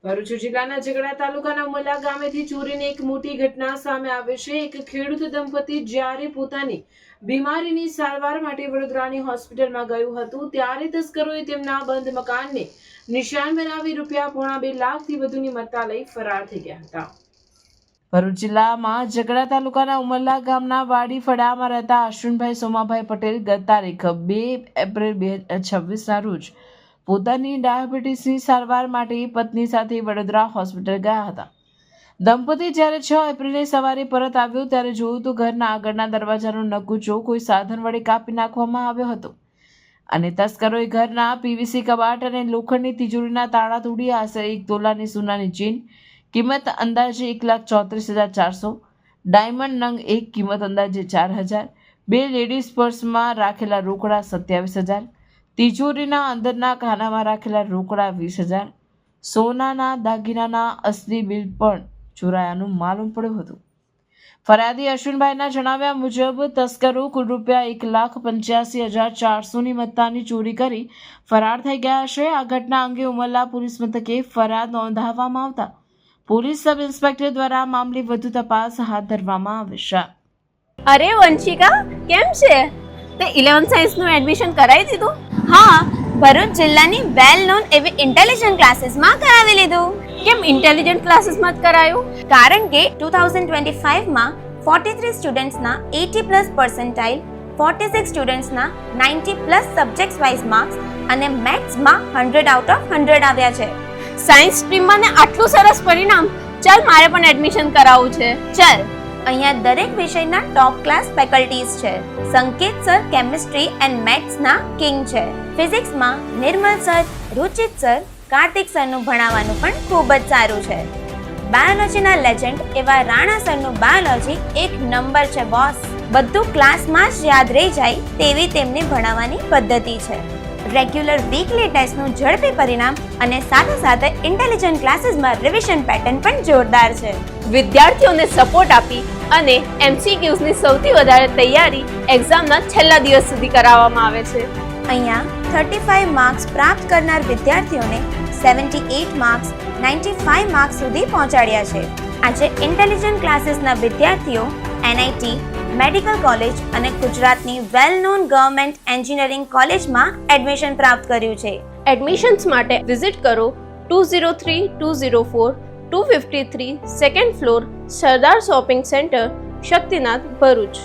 ભરૂચ જિલ્લાના ઝઘડા તાલુકાના ઉમરલા ગામેથી ચોરીની એક મોટી ઘટના સામે આવી છે। એક ખેડૂત દંપતી જ્યારે પોતાની બીમારીની સારવાર માટે વડોદરાની હોસ્પિટલમાં ગયું હતું ત્યારે તસ્કરોએ તેમના બંધ મકાનને નિશાન બનાવી ₹2.2 લાખથી વધુની મત્તા લઈ ફરાર થઈ ગયા હતા। ભરૂચ જિલ્લામાં ઝઘડા તાલુકાના ઉમરલા ગામના વાડી ફળામાં રહેતા અશ્વિનભાઈ સોમાભાઈ પટેલ ગત તારીખ 2 એપ્રિલ 2026ના રોજ પોતાની ડાયાબિટીસની સારવાર માટે પત્ની સાથે વડોદરા હોસ્પિટલ ગયા હતા। દંપતી જ્યારે 6 એપ્રિલે સવારે પરત આવ્યો ત્યારે જોયું તો ઘરના આગળના દરવાજાનો નકુચો કોઈ સાધન વડે કાપી નાખવામાં આવ્યો હતો અને તસ્કરોએ ઘરના પીવીસી કબાટ અને લોખંડની તિજોરીના તાળા તોડી આશરે 1 તોલાની સોનાની ચેન કિંમત અંદાજે 1,34,400, ડાયમંડ નંગ 1 કિંમત અંદાજે 4,000, 2 લેડીઝ પર્સમાં રાખેલા રોકડા 27,000, તિજોરીના અંદરના ખાનામાં રાખેલા રોકડા 20,000, સોનાના દાગીનાના અસલી બિલ પણ ચોરાયાનું માલુમ પડ્યું હતું। ફરિયાદી અશ્વિનભાઈના જણાવ્યા મુજબ તસ્કરો કુલ ₹1,85,400ની મત્તાની ચોરી કરી ફરાર થઈ ગયા છે। આ ઘટના અંગે ઉમરલા પોલીસ મથકે ફરિયાદ નોંધાવવામાં આવતા પોલીસ સબ ઇન્સ્પેક્ટર દ્વારા મામલે વધુ તપાસ હાથ ધરવામાં આવે છે। અરે વંશિકા, કેમ છે? તે 11th સાયન્સનું એડમિશન કરાવી દીધું? હા, ભરૂચ જિલ્લાની વેલ નોન એવી ઇન્ટેલિજન્ટ ક્લાસીસમાં કરાવી લીધું। કેમ ઇન્ટેલિજન્ટ ક્લાસીસમાં જ કરાયું? કારણ કે 2025માં 43 સ્ટુડન્ટ્સના 80+ પર્સન્ટાઇલ, 46 સ્ટુડન્ટ્સના 90+ સબ્જેક્ટ્સ વાઇઝ માર્ક્સ અને મેથ્સમાં 100 આઉટ ઓફ 100 આવ્યા છે। સાયન્સ સ્ટ્રીમમાં ને આટલું સરસ પરિણામ! ચાલ, મારે પણ એડમિશન કરાવવું છે। ચાલ, અહીંયા દરેક વિષયના ટોપ ક્લાસ ફેકલ્ટીઝ છે। સંકેત સર કેમિસ્ટ્રી એન્ડ મેથ્સના કિંગ છે। ફિઝિક્સમાં નિર્મલ સર, રુચિત સર, કાર્તિક સરનું ભણાવવાનું પણ ખૂબ જ સારું છે। બાયોલોજીના લેજન્ડ એવા રાણા સરનું બાયોલોજી એક નંબર છે બોસ। બધું ક્લાસમાં જ યાદ રહી જાય તેવી તેમની ભણાવવાની પદ્ધતિ છે। રેગ્યુલર વીકલી ટેસ્ટનું ઝડપી પરિણામ અને સાથે સાથે ઇન્ટેલિજન્ટ ક્લાસીસમાં રિવિઝન પેટર્ન પણ જોરદાર છે। વિદ્યાર્થીઓને સપોર્ટ આપી અને MCQsની સૌથી વધારે તૈયારી એક્ઝામના છેલ્લા દિવસ સુધી કરાવવામાં આવે છે। અહીંયા 35 માર્ક્સ પ્રાપ્ત કરનાર વિદ્યાર્થીઓને 78 માર્ક્સ, 95 માર્ક્સ સુધી પહોંચાડ્યા છે। આજે ઇન્ટેલિજન્ટ ક્લાસીસના વિદ્યાર્થીઓ NIT, મેડિકલ કોલેજ અને ગુજરાતની વેલ નોન ગવર્મેન્ટ એન્જિનિયરિંગ કોલેજમાં એડમિશન પ્રાપ્ત કર્યું છે। એડમિશન્સ માટે વિઝિટ કરો 203-204 253 સેકન્ડ ફ્લોર, સરદાર શોપિંગ સેન્ટર, શક્તિનાથ, ભરૂચ।